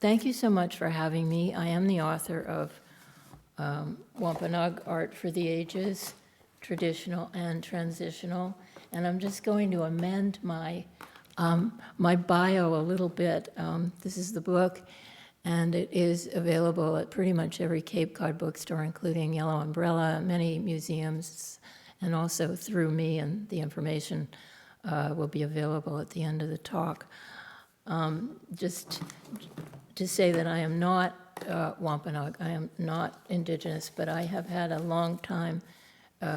Thank you so much for having me. I am the author of Wampanoag Art for the Ages, Traditional and Transitional, and I'm just going to amend my my bio a little bit. This is the book, and it is available at pretty much every Cape Cod bookstore, including Yellow Umbrella, many museums, and also through me, and the information will be available at the end of the talk. Just to say that I am not Wampanoag, I am not indigenous, but I have had a long time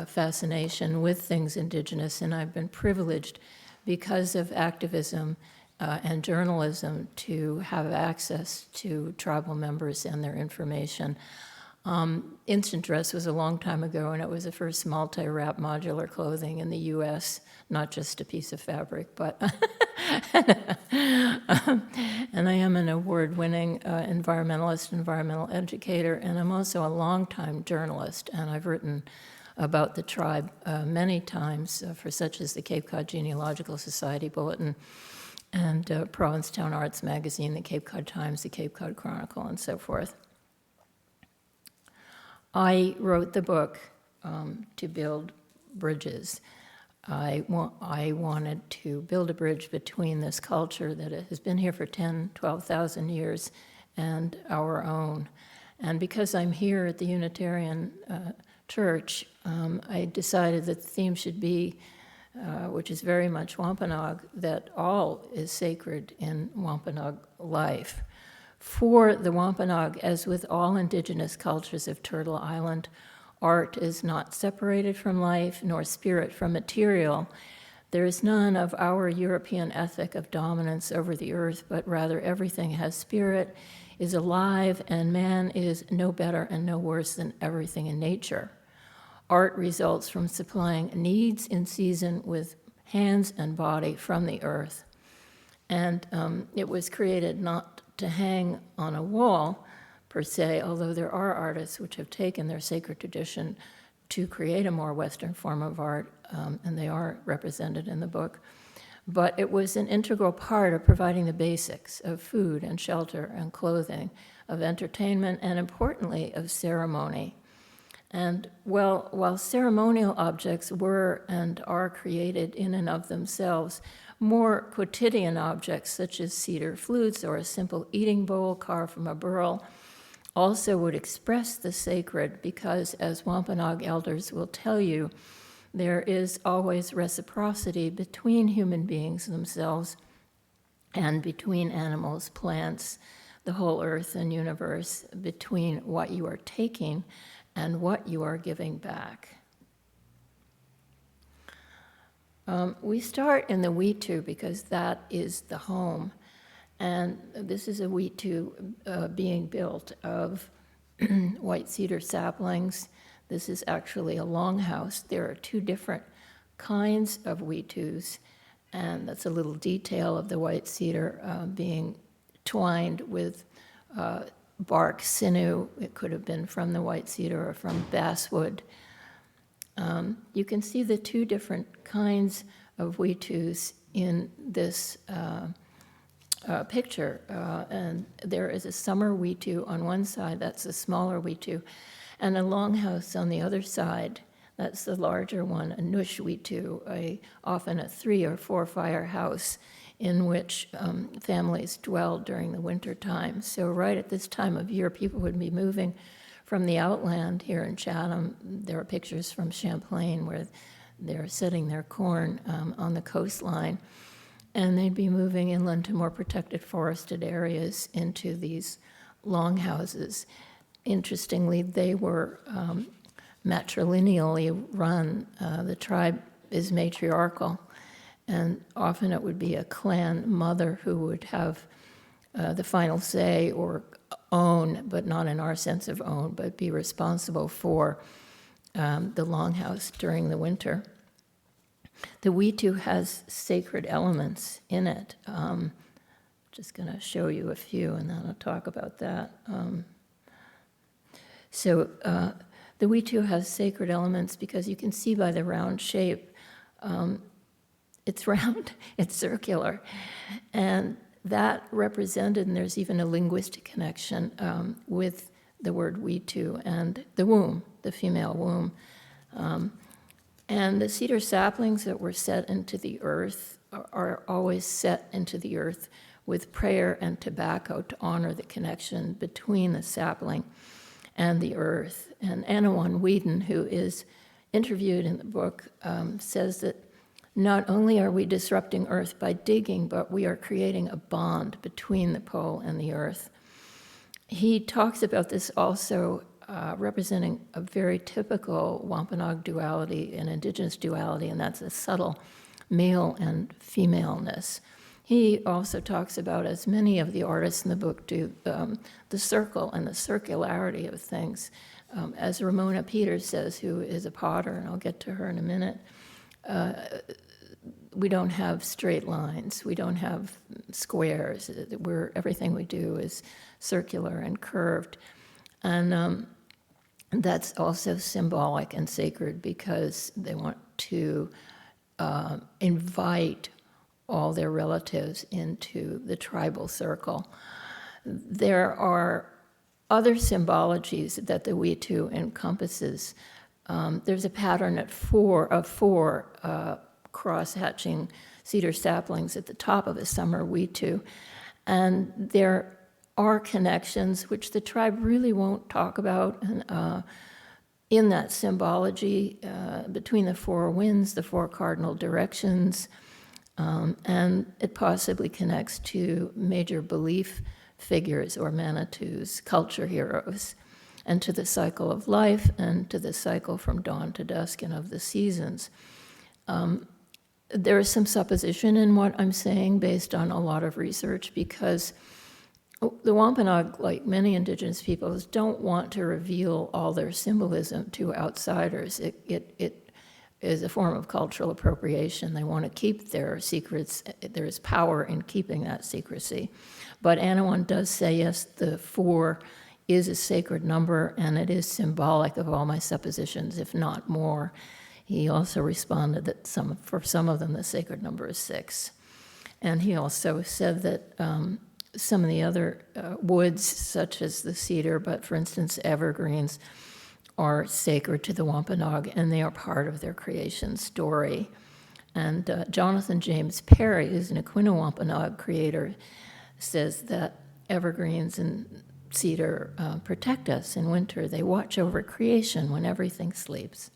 fascination with things indigenous, and I've been privileged because of activism and journalism to have access to tribal members and their information. Instant Dress was a long time ago, and it was the first multi-wrap modular clothing in the U.S., not just a piece of fabric, but and I am an award-winning environmentalist, environmental educator, and I'm also a longtime journalist, and I've written about the tribe many times for such as the Cape Cod Genealogical Society Bulletin and Provincetown Arts Magazine, the Cape Cod Times, the Cape Cod Chronicle, and so forth. I wrote the book to build bridges. I wanted to build a bridge between this culture that has been here for 10, 12,000 years and our own. And because I'm here at the Unitarian Church, I decided that the theme should be, which is very much Wampanoag, that all is sacred in Wampanoag life. For the Wampanoag, as with all indigenous cultures of Turtle Island, art is not separated from life, nor spirit from material. There is none of our European ethic of dominance over the earth, but rather everything has spirit, is alive, and man is no better and no worse than everything in nature. Art results from supplying needs in season with hands and body from the earth. And it was created not to hang on a wall, per se, although there are artists which have taken their sacred tradition to create a more Western form of art, and they are represented in the book. But it was an integral part of providing the basics of food and shelter and clothing, of entertainment, and importantly, of ceremony. And while ceremonial objects were and are created in and of themselves, more quotidian objects such as cedar flutes or a simple eating bowl carved from a burl also would express the sacred because, as Wampanoag elders will tell you, there is always reciprocity between human beings themselves and between animals, plants, the whole earth and universe, between what you are taking and what you are giving back. We start in the wetu because that is the home. And this is a wetu being built of white cedar saplings. This is actually a longhouse. There are two different kinds of wetus, and that's a little detail of the white cedar being twined with bark sinew. It could have been from the white cedar or from basswood. You can see the two different kinds of wetus in this picture, and there is a summer wetu on one side, that's a smaller wetu, and a longhouse on the other side, that's the larger one, a nush wetu, often a 3 or 4 fire house in which families dwelled during the winter time. So right at this time of year, people would be moving from the outland here in Chatham. There are pictures from Champlain where they're setting their corn on the coastline, and they'd be moving inland to more protected forested areas into these longhouses. Interestingly, they were matrilineally run. The tribe is matriarchal, and often it would be a clan mother who would have the final say or own, but not in our sense of own, but be responsible for the longhouse during the winter. The wetu has sacred elements in it. Just going to show you a few, and then I'll talk about that. So the wetu has sacred elements because you can see by the round shape, it's round, it's circular, and that represented, and there's even a linguistic connection with the word wetu and the womb, the female womb. And the cedar saplings that were set into the earth are always set into the earth with prayer and tobacco to honor the connection between the sapling and the earth. And Annawon Weeden, who is interviewed in the book, says that not only are we disrupting earth by digging, but we are creating a bond between the pole and the earth. He talks about this also representing a very typical Wampanoag duality, an indigenous duality, and that's a subtle male and femaleness. He also talks about, as many of the artists in the book do, the circle and the circularity of things. As Ramona Peters says, who is a potter, and I'll get to her in a minute, we don't have straight lines. We don't have squares. Everything we do is circular and curved. And that's also symbolic and sacred because they want to invite all their relatives into the tribal circle. There are other symbologies that the wetu encompasses. There's a pattern of four cross-hatching cedar saplings at the top of a summer wetu, and there are connections which the tribe really won't talk about in that symbology between the four winds, the four cardinal directions, and it possibly connects to major belief figures or Manitous, culture heroes, and to the cycle of life and to the cycle from dawn to dusk and of the seasons. There is some supposition in what I'm saying based on a lot of research because the Wampanoag, like many indigenous peoples, don't want to reveal all their symbolism to outsiders. It is a form of cultural appropriation. They want to keep their secrets. There is power in keeping that secrecy. But Annawon does say, yes, the 4 is a sacred number, and it is symbolic of all my suppositions, if not more. He also responded that for some of them, the sacred number is 6. And he also said that some of the other woods, such as the cedar, but for instance, evergreens, are sacred to the Wampanoag, and they are part of their creation story. And Jonathan James Perry, who's an Aquinnah Wampanoag creator, says that evergreens and cedar protect us in winter. They watch over creation when everything sleeps.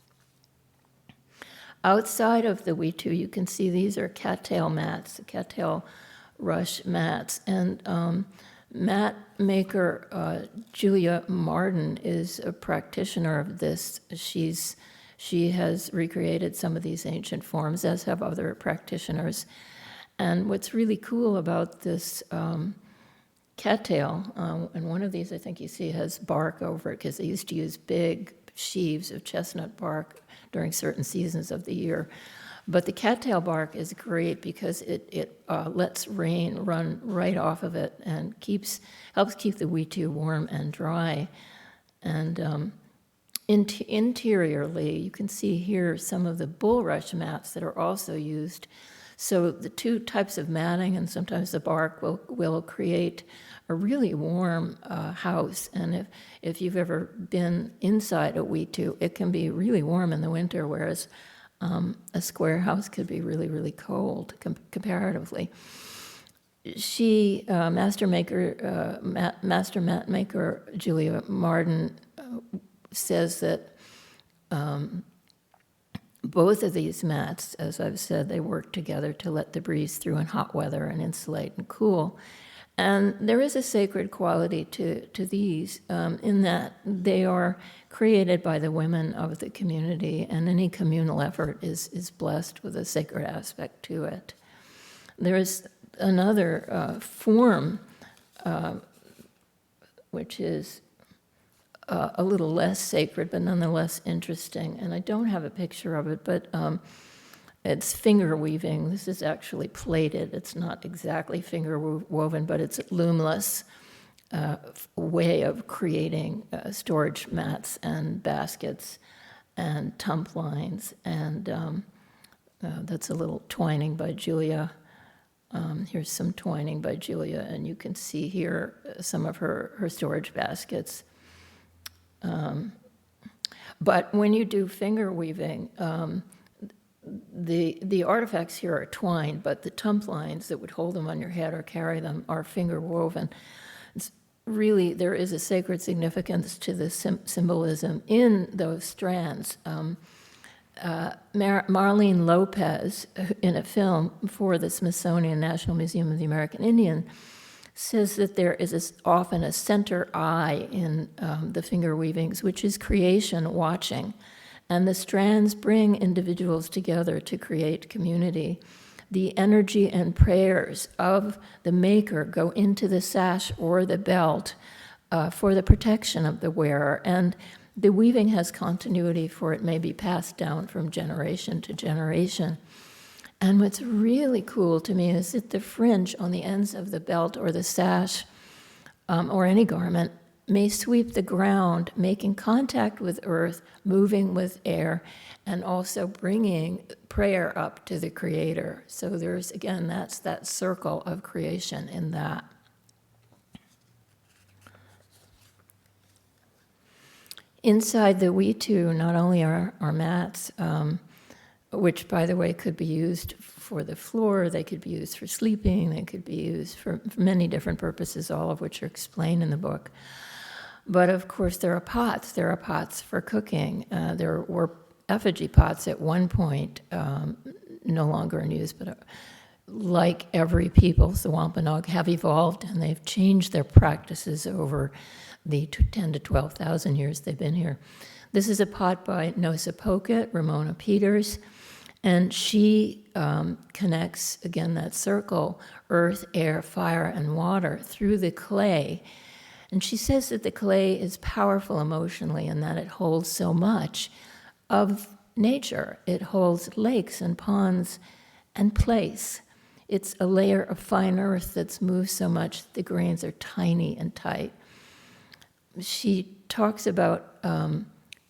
Outside of the wetu, you can see these are cattail mats, cattail rush mats, and mat maker Julia Marden is a practitioner of this. She has recreated some of these ancient forms, as have other practitioners. And what's really cool about this cattail, and one of these I think you see has bark over it because they used to use big sheaves of chestnut bark during certain seasons of the year. But the cattail bark is great because it lets rain run right off of it and helps keep the wetu warm and dry. And interiorly, you can see here some of the bulrush mats that are also used. So the two types of matting and sometimes the bark will create a really warm house. And if you've ever been inside a wetu, it can be really warm in the winter, whereas a square house could be really, really cold comparatively. She, master mat maker Julia Marden, says that both of these mats, as I've said, they work together to let the breeze through in hot weather and insulate and cool. And there is a sacred quality to these in that they are created by the women of the community, and any communal effort is blessed with a sacred aspect to it. There is another form which is a little less sacred, but nonetheless interesting. And I don't have a picture of it, but it's finger weaving. This is actually plaited. It's not exactly finger woven, but it's a loomless way of creating storage mats and baskets and tump lines. And that's a little twining by Julia Here's some twining by Julia, and you can see here some of her storage baskets. But when you do finger weaving, the artifacts here are twined, but the tump lines that would hold them on your head or carry them are finger woven. It's really, there is a sacred significance to the symbolism in those strands. Marlene Lopez, in a film for the Smithsonian National Museum of the American Indian, says that there is often a center eye in the finger weavings, which is creation watching. And the strands bring individuals together to create community. The energy and prayers of the maker go into the sash or the belt for the protection of the wearer. And the weaving has continuity, for it may be passed down from generation to generation. And what's really cool to me is that the fringe on the ends of the belt or the sash or any garment may sweep the ground, making contact with earth, moving with air, and also bringing prayer up to the Creator. So there's, again, that's that circle of creation in that. Inside the wetu, not only are mats, which, by the way, could be used for the floor, they could be used for sleeping, they could be used for many different purposes, all of which are explained in the book. But of course, there are pots. There are pots for cooking. There were effigy pots at one point, no longer in use, but like every people, the Wampanoag have evolved, and they've changed their practices over the 10 to 12,000 years they've been here. This is a pot by Nosapocket, Ramona Peters, and she connects, again, that circle, earth, air, fire, and water through the clay. And she says that the clay is powerful emotionally and that it holds so much of nature. It holds lakes and ponds and place. It's a layer of fine earth that's moved so much that the grains are tiny and tight. She talks about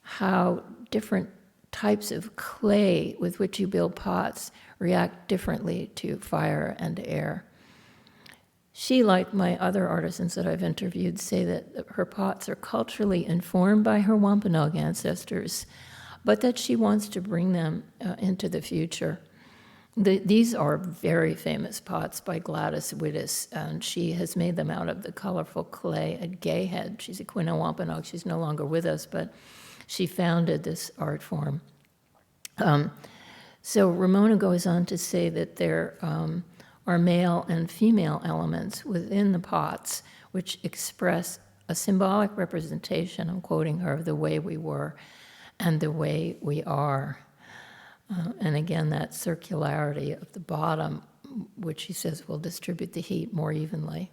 how different types of clay with which you build pots react differently to fire and air. She, like my other artisans that I've interviewed, say that her pots are culturally informed by her Wampanoag ancestors, but that she wants to bring them into the future. These are very famous pots by Gladys Wittes, and she has made them out of the colorful clay at Gayhead. She's a Quinault Wampanoag. She's no longer with us, but she founded this art form. So Ramona goes on to say that there are male and female elements within the pots which express a symbolic representation, I'm quoting her, of the way we were and the way we are. And again, that circularity of the bottom, which she says will distribute the heat more evenly.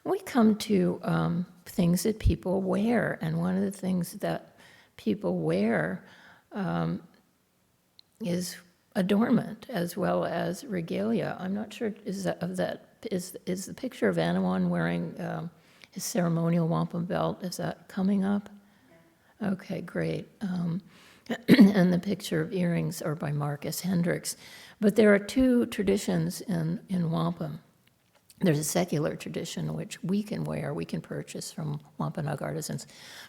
We come to things that people wear, and one of the things that people wear is adornment as well as regalia. I'm not sure is the picture of Annawon wearing his ceremonial wampum belt, is that coming up? Okay, great. And the picture of earrings are by Marcus Hendricks. But there are two traditions in wampum. There's a secular tradition which we can wear, we can purchase from Wampanoag artisans,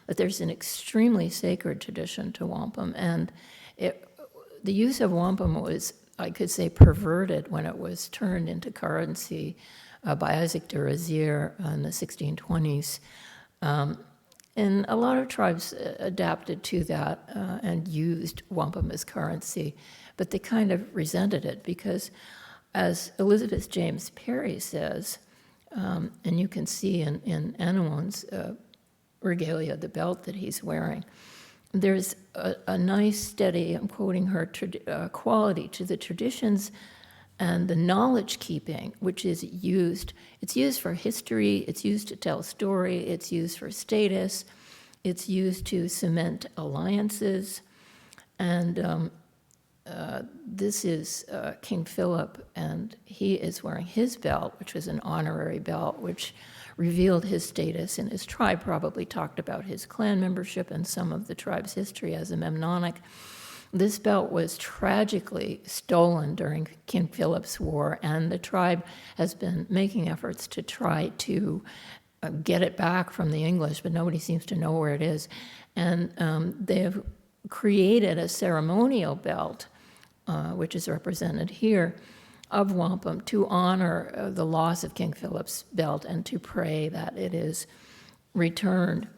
but there's an extremely sacred tradition to wampum, and the use of wampum was, I could say, perverted when it was turned into currency by Isaac de Razier in the 1620s. And a lot of tribes adapted to that and used wampum as currency, but they kind of resented it because, as Elizabeth James Perry says, and you can see in Annawon's regalia, the belt that he's wearing, there's a nice, steady, I'm quoting her, quality to the traditions and the knowledge keeping, which is used. It's used for history, it's used to tell story, it's used for status, it's used to cement alliances. And this is King Philip, and he is wearing his belt, which was an honorary belt, which revealed his status in his tribe, probably talked about his clan membership and some of the tribe's history as a Memnonic. this belt was tragically stolen during King Philip's War, and the tribe has been making efforts to try to get it back from the English, but nobody seems to know where it is. And they've created a ceremonial belt, which is represented here, of wampum to honor the loss of King Philip's belt and to pray that it is returned.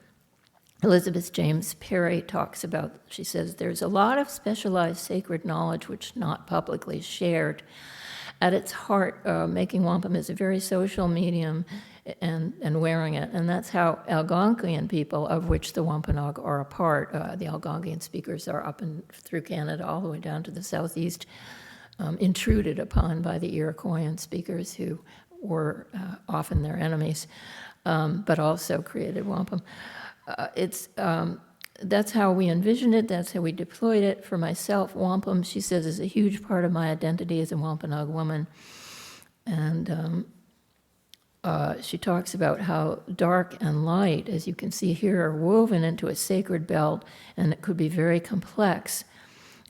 Elizabeth James Perry talks about, she says, there's a lot of specialized sacred knowledge which not publicly shared. At its heart, making wampum is a very social medium and wearing it. And that's how Algonquian people, of which the Wampanoag are a part, the Algonquian speakers are up and through Canada all the way down to the southeast, intruded upon by the Iroquoian speakers who were often their enemies, but also created wampum. That's how we envisioned it. That's how we deployed it. For myself, wampum, she says, is a huge part of my identity as a Wampanoag woman. And she talks about how dark and light, as you can see here, are woven into a sacred belt, and it could be very complex.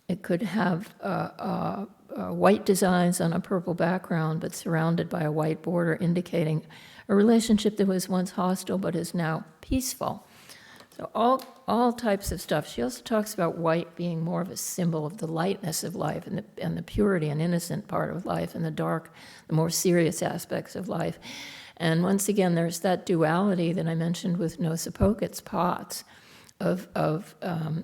It could have white designs on a purple background, but surrounded by a white border, indicating a relationship that was once hostile but is now peaceful. So all types of stuff. She also talks about white being more of a symbol of the lightness of life and the purity and innocent part of life, and the dark, the more serious aspects of life. And once again, there's that duality that I mentioned with Nosapocket's pots of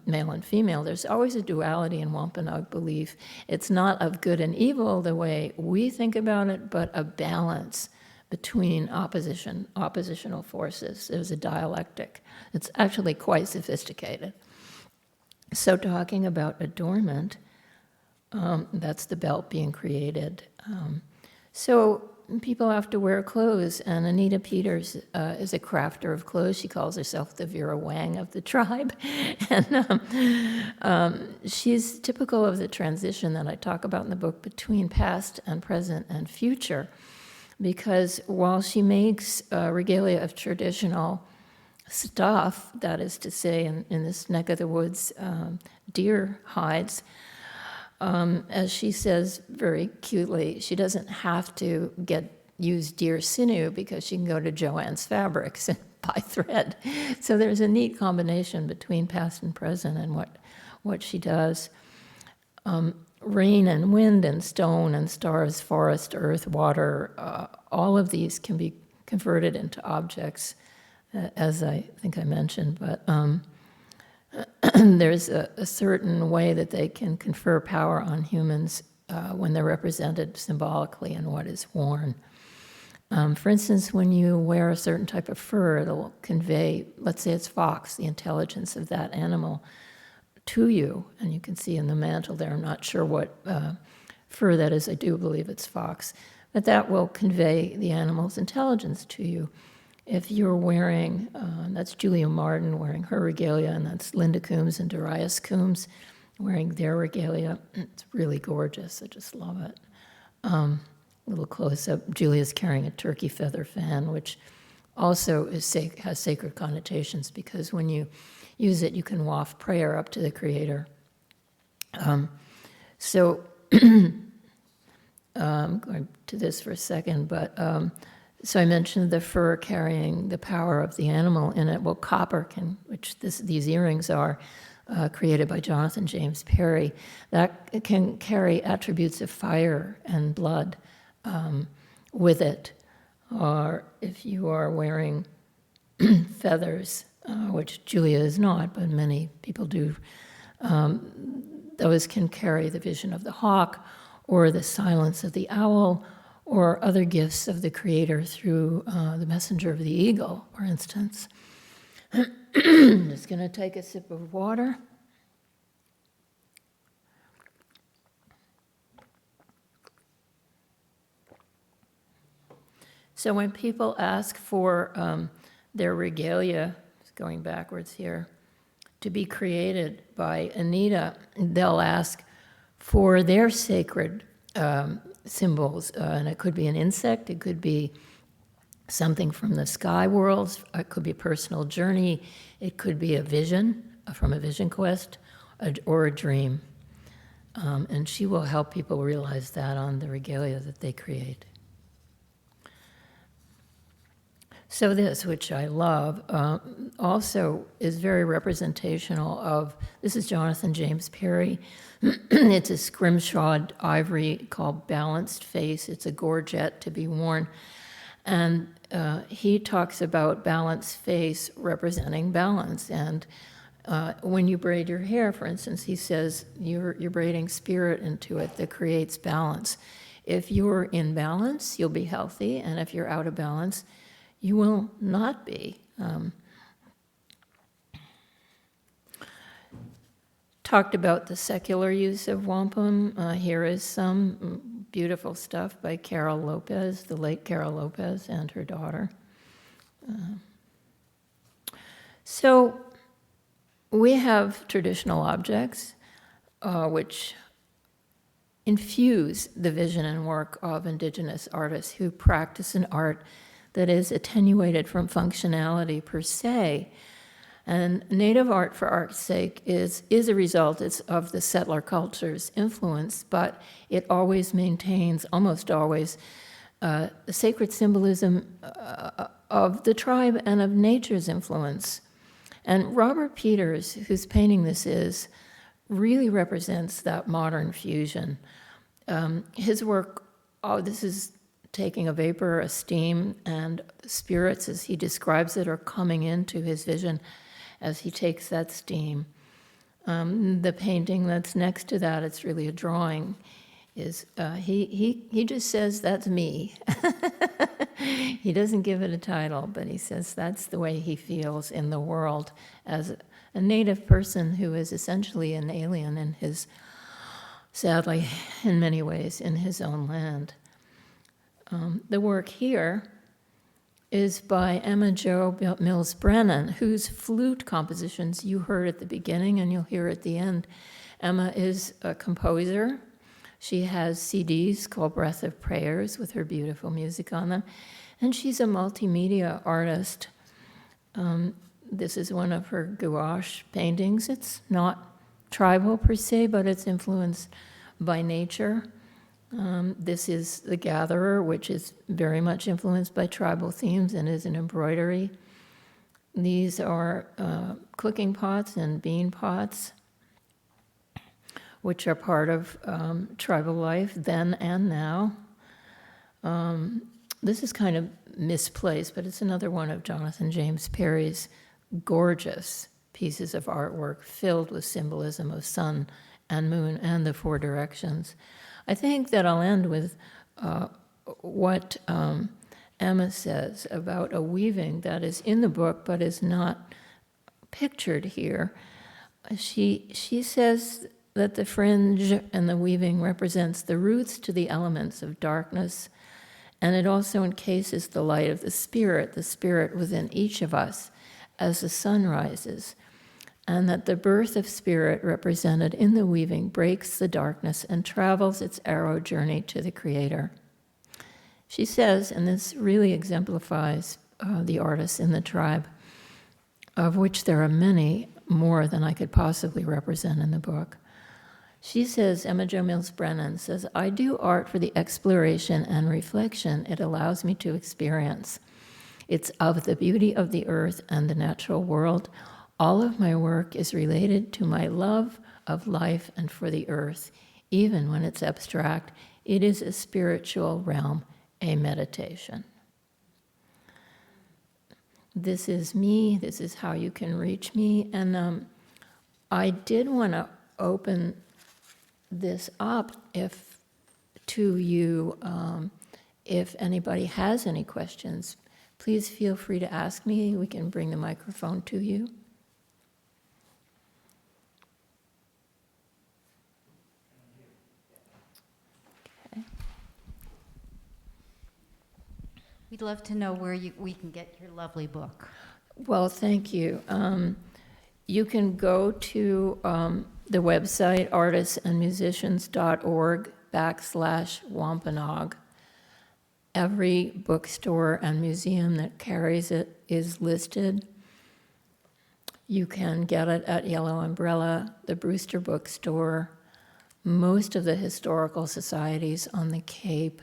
male and female. There's always a duality in Wampanoag belief. It's not of good and evil the way we think about it, but a balance between oppositional forces. There's a dialectic. It's actually quite sophisticated. So talking about adornment, that's the belt being created. So people have to wear clothes, and Anita Peters is a crafter of clothes. She calls herself the Vera Wang of the tribe. And she's typical of the transition that I talk about in the book between past and present and future. Because while she makes regalia of traditional stuff, that is to say, in this neck of the woods, deer hides, as she says very cutely, she doesn't have to use deer sinew because she can go to Joann's Fabrics and buy thread. So there's a neat combination between past and present and what she does. Rain and wind and stone and stars, forest, earth, water, all of these can be converted into objects, as I think I mentioned, but there's a certain way that they can confer power on humans when they're represented symbolically in what is worn. For instance, when you wear a certain type of fur, it'll convey, let's say it's fox, the intelligence of that animal to you, and you can see in the mantle there, I'm not sure what fur that is, I do believe it's fox, but that will convey the animal's intelligence to you. If you're wearing, that's Julia Marden wearing her regalia, and that's Linda Coombs and Darius Coombs wearing their regalia. It's really gorgeous, I just love it. A little close-up, Julia's carrying a turkey feather fan, which also has sacred connotations, because when you use it, you can waft prayer up to the Creator. So I'm going to this for a second, but so I mentioned the fur carrying the power of the animal in it. Well, copper which these earrings are created by Jonathan James Perry, that can carry attributes of fire and blood with it. Or if you are wearing feathers, which Julia is not, but many people do, those can carry the vision of the hawk or the silence of the owl or other gifts of the Creator through the messenger of the eagle, for instance. Just going to take a sip of water. So when people ask for their regalia, going backwards here, to be created by Anita, they'll ask for their sacred symbols, and it could be an insect, it could be something from the sky worlds, it could be a personal journey, it could be a vision from a vision quest, or a dream. And she will help people realize that on the regalia that they create. So this, which I love, also is very representational of, this is Jonathan James Perry. It's a scrimshawed ivory called Balanced Face. It's a gorget to be worn. And he talks about balanced face representing balance. And when you braid your hair, for instance, he says you're braiding spirit into it that creates balance. If you're in balance, you'll be healthy, and if you're out of balance, you will not be. Talked about the secular use of wampum. Here is some beautiful stuff by Carol Lopez, the late Carol Lopez, and her daughter. So we have traditional objects which infuse the vision and work of indigenous artists who practice an art that is attenuated from functionality per se. And native art for art's sake is a result of the settler culture's influence, but it always maintains, almost always, the sacred symbolism of the tribe and of nature's influence. And Robert Peters, whose painting this is, really represents that modern fusion. His work, this is taking a vapor, a steam, and spirits, as he describes it, are coming into his vision as he takes that steam. The painting that's next to that, it's really a drawing, is he just says, that's me. He doesn't give it a title, but he says that's the way he feels in the world as a native person who is essentially an alien in his, sadly, in many ways, in his own land. The work here is by Emma Jo Mills Brennan, whose flute compositions you heard at the beginning and you'll hear at the end. Emma is a composer. She has CDs called Breath of Prayers with her beautiful music on them. And she's a multimedia artist. This is one of her gouache paintings. It's not tribal per se, but it's influenced by nature. This is The Gatherer, which is very much influenced by tribal themes and is an embroidery. These are cooking pots and bean pots, which are part of tribal life then and now. This is kind of misplaced, but it's another one of Jonathan James Perry's gorgeous pieces of artwork filled with symbolism of sun and moon and the four directions. I think that I'll end with what Emma says about a weaving that is in the book but is not pictured here. She says that the fringe and the weaving represents the roots to the elements of darkness, and it also encases the light of the spirit within each of us as the sun rises, and that the birth of spirit represented in the weaving breaks the darkness and travels its arrow journey to the Creator. She says, and this really exemplifies the artists in the tribe, of which there are many more than I could possibly represent in the book. She says, Emma Jo Mills Brennan says, I do art for the exploration and reflection it allows me to experience. It's of the beauty of the earth and the natural world. All of my work is related to my love of life and for the earth. Even when it's abstract, it is a spiritual realm, a meditation. This is me. This is how you can reach me. And I did want to open this up to you, if anybody has any questions. Please feel free to ask me. We can bring the microphone to you. Okay. We'd love to know where we can get your lovely book. Well, thank you. You can go to the website artistsandmusicians.org/Wampanoag. Every bookstore and museum that carries it is listed. You can get it at Yellow Umbrella, the Brewster Bookstore, most of the historical societies on the Cape,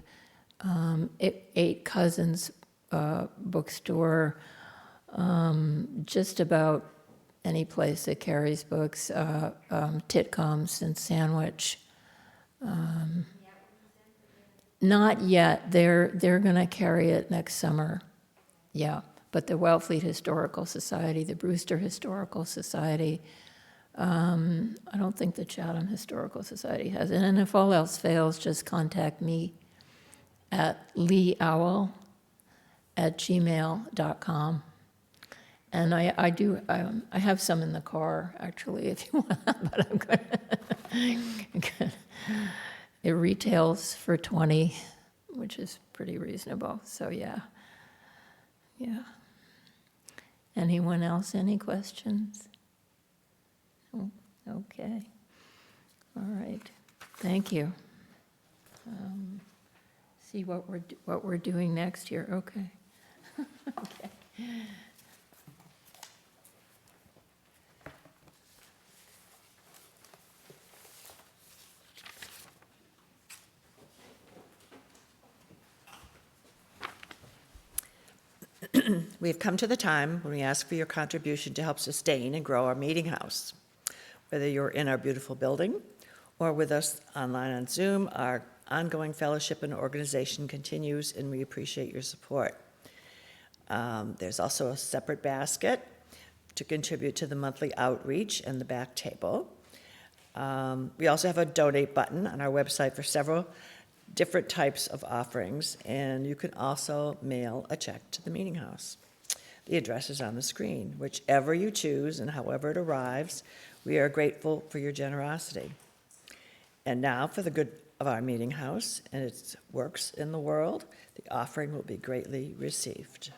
Eight Cousins bookstore, just about any place that carries books, Titcomb's in Sandwich. Not yet. They're going to carry it next summer. Yeah, but the Wellfleet Historical Society, the Brewster Historical Society, I don't think the Chatham Historical Society has it. And if all else fails, just contact me at leeowl@gmail.com. And I have some in the car, actually, if you want, but I'm going it retails for $20, which is pretty reasonable, so yeah. Yeah. Anyone else, any questions? Oh, okay. All right, thank you. See what we're doing next here, okay. Okay. We have come to the time when we ask for your contribution to help sustain and grow our meeting house. Whether you're in our beautiful building or with us online on Zoom, our ongoing fellowship and organization continues, and we appreciate your support. There's also a separate basket to contribute to the monthly outreach and the back table. We also have a donate button on our website for several different types of offerings, and you can also mail a check to the meeting house. The address is on the screen. Whichever you choose and however it arrives, we are grateful for your generosity. And now, for the good of our meeting house and its works in the world, the offering will be greatly received.